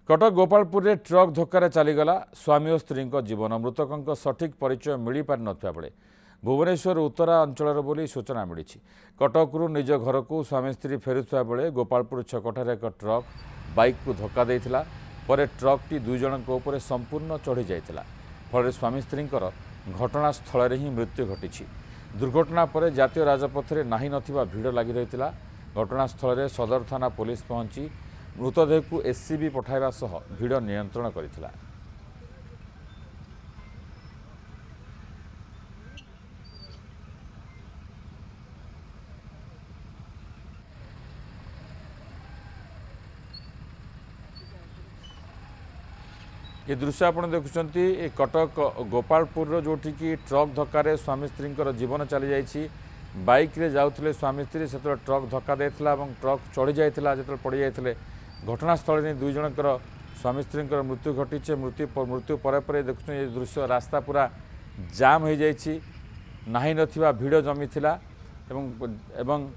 कटक गोपालपुर रे ट्रक धक्का चलीगला स्वामी और स्त्री जीवन मृतकों सठिक परिचय मिल पारि नथिबा बेले भुवनेश्वर उत्तरा अंचल बोली सूचना मिली। कटकरू निज घर को स्वामी स्त्री फेरुवा बेले गोपालपुर छकठार एक ट्रक बाइक को धक्का देइथिला। परे ट्रकटी दुई जनक उपर संपूर्ण चढ़ी जाइथिला। फल स्वामी स्त्री घटनास्थल ही मृत्यु घटी। दुर्घटना पर जातीय राजपथ में नाही नथिबा भिड़ लगी रही। घटनास्थल में सदर थाना पुलिस पहुंची मृतदेह को एससीबी पठाइबा सह भिड़ नियंत्रण करथिला। ये दृश्य आप देखुंत कटक गोपालपुर जोठी की ट्रक धक्के स्वामी स्त्री जीवन चली जाइए। बाइक रे जाउथिले स्वामी स्त्री से ट्रक धक्का देथिला ट्रक चढ़ी जाइथिला। जो पड़ जाइथिले घटनास्थल में दुई जनकर स्वामी स्त्री मृत्यु घटी। मृत्यु पर देखुं ये दृश्य रास्ता पूरा जाम हो जाइए। नाही नथिबा भिड़ जमी थिला एवं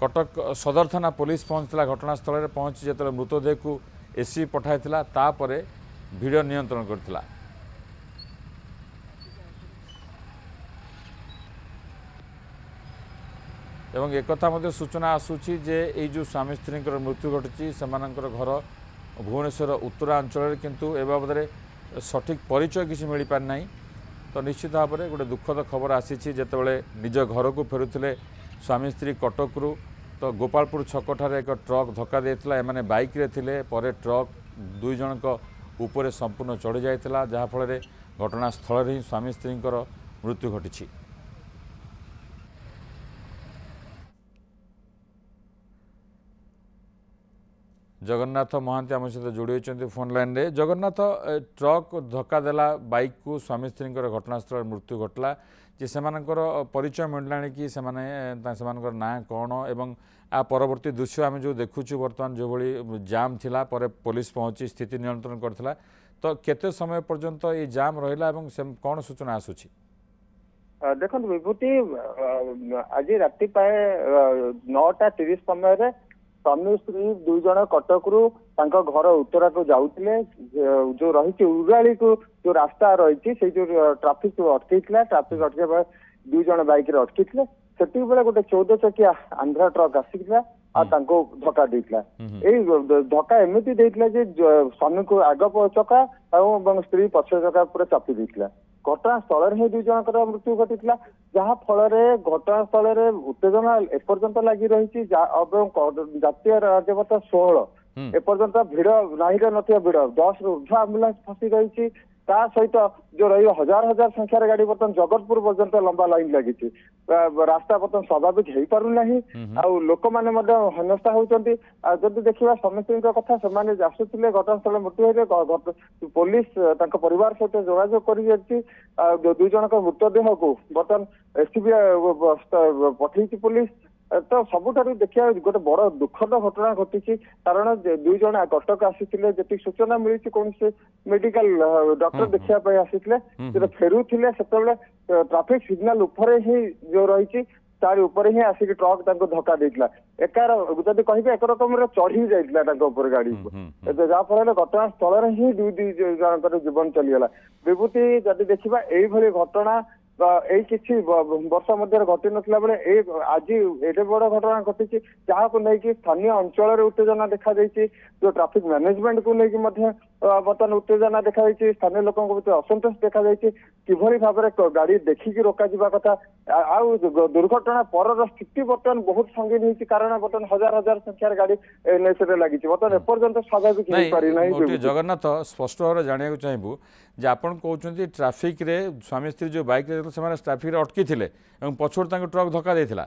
कटक सदर थाना पुलिस पहुंचला। घटनास्थल में पहुंची जो मृतदेह को एससी पठाइथिला तापरे भिड़ नियंत्रण करथिला। एवं एक कथा सूचना आसूची जे ये जो स्वामी स्त्री मृत्यु घटी से घर भुवनेश्वर उत्तरा अंचल किंतु ए बाबद सठिक परिचय किसी मिल पारि ना। तो निश्चित भाव में गोटे दुखद खबर आसी जितेबाला निज घर को फेरुले स्वामी स्त्री कटकरू तो गोपालपुर छकठार एक ट्रक धक्का देइथिला। एमाने बाइक रे थिले परे ट्रक दुई जनक उपरे संपूर्ण चढ़ी जाइथिला जहाँफल घटनास्थल ही स्वामी स्त्री मृत्यु घटी। जगन्नाथ महांती आम सहित जोड़ी होती फोन लाइन रे। जगन्नाथ ट्रक धक्का देला बाइक को स्वामी स्त्री घटनास्थल मृत्यु घटला जे सेमानकर परिचय मिलला कि सेमानकर ना कौन एवं आ परवर्ती दृश्य आम जो देखुचु बर्तमान जो भली जाम थिला पर पुलिस पहुंची स्थिति नियंत्रण करथिला। तो केते समय पर्यंत ये जाम रहिला एवं कौन सूचना आसुची? देखो विभूति आज राति प्राय 9:30 समय स्वामी स्त्री दुई जन कटकरू घर उत्तरा को जाउतिले जो रही उराली को जो रास्ता रही से जो ट्राफिक अटकई ट्राफिक अटक दुई जन बाइक रे अटकी से बेले गोटे 14 चकिया आंध्रा ट्रक आसिकला धक्का देइथिला। धक्का एमती देइथिला जे स्वामी को आग चका और स्त्री पछ चका पूरा चापी देइथिला। घटनास्थल ही दुई जनकर मृत्यु घटी जहाँ फल घटनास्थल उत्तेजना एपर्यंत लगी रही। जातीय राजपथ 16 एपर्यंत भिड़ नहीं नथिबा भिड़ 10 रु ऊर्ध्व आम्बुलांस फसी रही। ता सहित जो रही हजार हजार संख्यार गाड़ी बर्तमान जगतपुर पर्यंत लंबा लाइन लगी। रास्ता बर्तमान स्वाभाविक हो पारुना लोक मैंने हेनस्था होती। जदि देखा स्वामी स्त्री कथा से आसुले घटनास्थल मृत्यु पुलिस परिवार सहित जोगाजोग कर दुई जनक मृतदेह को बर्तमान एससीबी पठे पुलिस। तो सबुठारु देखिए गोटे बड़ दुखद घटना घटी कारण दुई जन कटक आसीथिले जी सूचना मिली कौन से मेडिकल डॉक्टर देखा आसीथिले फेरुथिले सेतेबेले ट्रैफिक सिग्नल ऊपर ही जो रही तार ऊपर ही आसिक ट्रक धक्का देइथिला। एकार जदि कहिबे एक रकम चढ़ी जाइथिला ऊपर गाड़ी जहाँफल घटनास्थल ही दुई जनकर जीवन चलीगला। विभूति जदि देखा यही घटना किसी वर्ष मध्य घटी नथिला बेले आज एडे बड़ घटना घटी जहाँ को लेकिन स्थानीय अंचल उत्तेजना देखा जो ट्रैफिक मैनेजमेंट को लेकिन बर्तमान उत्तेजना देखा स्थानीय लोकों भीतर असंतोष देखा किभली भाव में गाड़ी देखिकी रोक कथा दुर्घटना पर स्थिति बर्तमान बहुत संगीन होती कारण बर्तमान हजार हजार संख्यार गाड़ी एनएच लगी बर्तमान एपर्यंत स्वाभाविक हो पारि नहीं। जगन्नाथ स्पष्ट भाव में जानवा चाहबू जे आपन कहउछन्ती ट्रैफिक रे स्वामी स्त्री जो बाइक रे से ट्रैफिक रे अटकी थिले एवं पछोड़ ट्रक धक्का देथिला।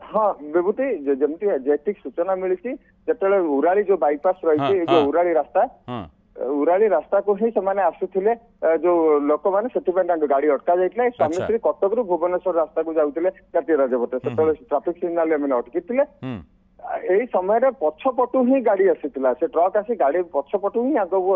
हाँ विभूति जमती जैतिक सूचना मिली जिते उराली जो बाईपास रही जो उराली रास्ता को ही से आसुले जो लोक मैंने गाड़ी अटका जाइए। स्वामी स्त्री कटक रु भुवनेश्वर रास्ता को जाते जातीय राजपथ से ट्राफिक सिग्नाल अटकी ଏଇ ସମୟରେ ପଛପଟୁ ହିଁ ଗାଡି ଆସିଥିଲା, ସେ ଟ୍ରକ୍ ଆସି ଗାଡି ପଛପଟୁ ହିଁ ଆଗକୁ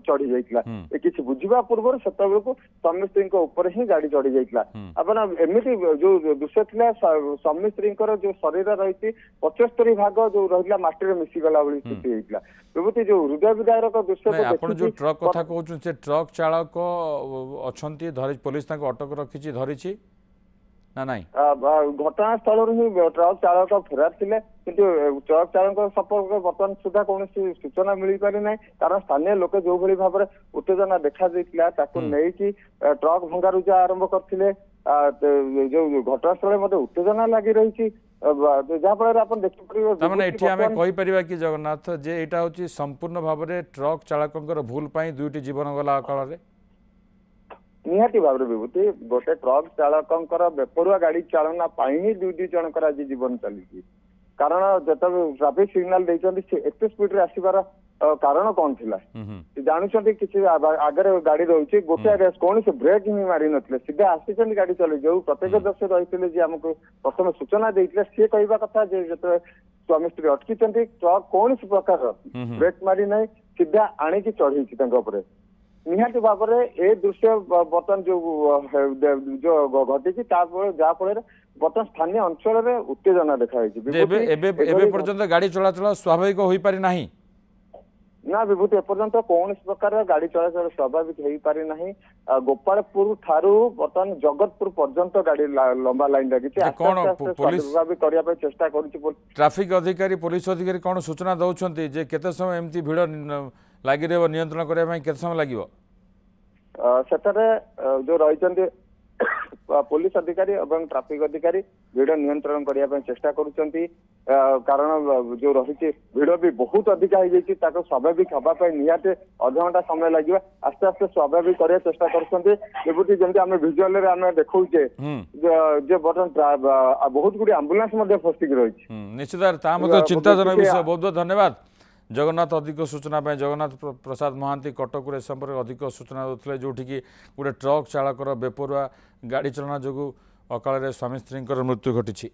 ଚଢି ଯାଇଥିଲା। କିଛି ବୁଝିବା ପୂର୍ବରୁ ସେତେବେଳକୁ ସ୍ୱାମୀ ସ୍ତ୍ରୀଙ୍କ ଉପରେ ହିଁ ଗାଡି ଚଢି ଯାଇଥିଲା। ଆପଣ ଏମିତି ଯୋଉ ଦୃଶ୍ୟ ଥିଲା, ସ୍ୱାମୀ ସ୍ତ୍ରୀଙ୍କର ଯୋଉ ଶରୀର ରହିଛି 75 ଭାଗ ଯୋଉ ରହିଲା ମାଟିରେ ମିଶିଗଲା ଭଳି ସ୍ଥିତି ହେଇଥିଲା। ବିଭୂତି ଯୋଉ ହୃଦୟ ବିଦାରକ ଦୃଶ୍ୟ ଆପଣ ଯୋଉ ଟ୍ରକ୍ କଥା କହୁଛନ୍ତି ସେ ଟ୍ରକ୍ ଚାଳକ ଅଛନ୍ତି, ପୋଲିସ ତାଙ୍କୁ ଅଟକ ରଖିଛି, ଧରିଛି ନା ନାଇଁ? ଘଟଣାସ୍ଥଳରୁ ହିଁ ଟ୍ରକ୍ ଚାଳକ ଫେରାର ଥିଲେ, କିନ୍ତୁ ଟ୍ରକ୍ ଚାଳକ ସମ୍ପର୍କରେ ବର୍ତ୍ତମାନ ସୁଦ୍ଧା କୌଣସି ସୂଚନା ମିଳିପାରି ନାହିଁ। କାରଣ ସ୍ଥାନୀୟ ଲୋକେ ଯୋଉଭଳି ଭାବରେ ଉତ୍ତେଜନା ଦେଖାଯାଇଥିଲା ତାକୁ ନେଇକି ଟ୍ରକ୍ ଭଙ୍ଗାରୁଜା ଆରମ୍ଭ କରିଥିଲେ। ଯୋଉ ଘଟଣାସ୍ଥଳରେ ମଧ୍ୟ ଉତ୍ତେଜନା ଲାଗି ରହିଛି, ଯାହାଫଳରେ ଆପଣ ଦେଖିପାରିବେ। ତାମାନେ ଏଠି ଆମେ କହିପାରିବା କି ଜଗନ୍ନାଥ ଯେ ଏଇଟା ହଉଛି ସମ୍ପୂର୍ଣ୍ଣ ଭାବରେ ଟ୍ରକ୍ ଚାଳକଙ୍କର ଭୁଲ ପାଇଁ ଦୁଇଟି ଜୀବନ ଗଲା ଅକାଳରେ? ନିହାତି ଭାବରେ ବିଭୂତି, ଗୋଟେ ଟ୍ରକ୍ ଚାଳକଙ୍କର ବେପରୁଆ ଗାଡି ଚାଳନା ପାଇଁ ହିଁ ଦୁଇଟି ଜଣଙ୍କର ଆଜି ଜୀବନ ଚାଲିଛି। କାରଣ ଯେତେବେଳେ ଟ୍ରାଫିକ ସିଗ୍ନାଲ ଦେଇଛନ୍ତି ସେ ଏତେ ସ୍ପିଡରେ ଆସିବାର କାରଣ କଣ ଥିଲା? ଜାଣୁଛନ୍ତି କିଛି ଆଗରେ ଗାଡି ରହୁଛି, ଗୋଟେ କୌଣସି ବ୍ରେକ୍ ହିଁ ମାରି ନଥିଲେ, ସିଧା ଆସିଛନ୍ତି ଗାଡି ଚଲେଇ। ଯୋଉ ପ୍ରତ୍ୟକ୍ଷଦର୍ଶୀ ରହିଥିଲେ ଯେ ଆମକୁ ପ୍ରଥମେ ସୂଚନା ଦେଇଥିଲେ, ସିଏ କହିବା କଥା ଯେ ଯେତେବେଳେ ସ୍ୱାମୀ ସ୍ତ୍ରୀ ଅଟକିଛନ୍ତି ଟ୍ରକ୍ କୌଣସି ପ୍ରକାର ବ୍ରେକ୍ ମାରି ନାହିଁ, ସିଧା ଆଣିକି ଚଢେଇଛି ତାଙ୍କ ଉପରେ। ନିହାତି ଭାବରେ ଏ ଦୃଶ୍ୟ ବର୍ତ୍ତମାନ ଯୋଉ ଘଟିଛି ତାପରେ ଯାହା ଫଳରେ ବର୍ତ୍ତମାନ ସ୍ଥାନୀୟ ଅଞ୍ଚଳରେ ଉତ୍ତେଜନା ଦେଖାଯାଇଛି। ଏବେ ପର୍ଯ୍ୟନ୍ତ ଗାଡି ଚଳାଚଳ ସ୍ୱାଭାବିକ ହୋଇପାରି ନାହିଁ? ନା ବିଭୂତି, ଏପର୍ଯ୍ୟନ୍ତ କୌଣସି ପ୍ରକାର ଗାଡି ଚଳାଚଳ ସ୍ୱାଭାବିକ ହେଇପାରି ନାହିଁ। ଗୋପାଳପୁର ଠାରୁ ବର୍ତ୍ତମାନ ଜଗତପୁର ପର୍ଯ୍ୟନ୍ତ ଗାଡି ଲମ୍ବା ଲାଇନ ଲାଗିଛି। ସ୍ୱାଭାବିକ କରିବା ପାଇଁ ଚେଷ୍ଟା କରୁଛି ଟ୍ରାଫିକ ଅଧିକାରୀ, ପୋଲିସ ଅଧିକାରୀ କଣ ସୂଚନା ଦଉଛନ୍ତି ଯେ କେତେ ସମୟ ଏମିତି ଭିଡ ଲାଗି ରହିବ, ନିୟନ୍ତ୍ରଣ କରିବା ପାଇଁ କେତେ ସମୟ ଲାଗିବ? ସେଠାରେ ଯୋଉ ରହିଛନ୍ତି ପୋଲିସ ଅଧିକାରୀ ଏବଂ ଟ୍ରାଫିକ ଅଧିକାରୀ ଭିଡ ନିୟନ୍ତ୍ରଣ କରିବା ପାଇଁ ଚେଷ୍ଟା କରୁଛନ୍ତି। କାରଣ ଯୋଉ ରହିଛି ଭିଡ ବି ବହୁତ ଅଧିକା ହେଇଯାଇଛି, ତାକୁ ସ୍ୱାଭାବିକ ହବା ପାଇଁ ନିହାତି ଅଧଘଣ୍ଟା ସମୟ ଲାଗିବ। ଆସ୍ତେ ଆସ୍ତେ ସ୍ୱାଭାବିକ କରିବା ଚେଷ୍ଟା କରୁଛନ୍ତି। ଯେମିତି ଆମେ ଭିଜୁଆଲରେ ଆମେ ଦେଖଉଛେ ଯେ ବର୍ତ୍ତମାନ ବହୁତ ଗୁଡିଏ ଆମ୍ବୁଲାନ୍ସ ମଧ୍ୟ ଫସିକି ରହିଛି। ନିଶ୍ଚିତ ତାହା ମଧ୍ୟ ଚିନ୍ତାଜନକ ବିଷୟ। ବହୁତ ବହୁତ ଧନ୍ୟବାଦ ଜଗନ୍ନାଥ। ଅଧିକ ସୂଚନା ପାଇଁ ଜଗନ୍ନାଥ ପ୍ରସାଦ ମହାନ୍ତି କଟକରୁ ଏ ସମ୍ପର୍କରେ ଅଧିକ ସୂଚନା ଦେଉଥିଲେ, ଯେଉଁଠିକି ଗୋଟେ ଟ୍ରକ୍ ଚାଳକର ବେପରୁଆ ଗାଡ଼ି ଚାଳନା ଯୋଗୁଁ ଅକାଳରେ ସ୍ୱାମୀ ସ୍ତ୍ରୀଙ୍କର ମୃତ୍ୟୁ ଘଟିଛି।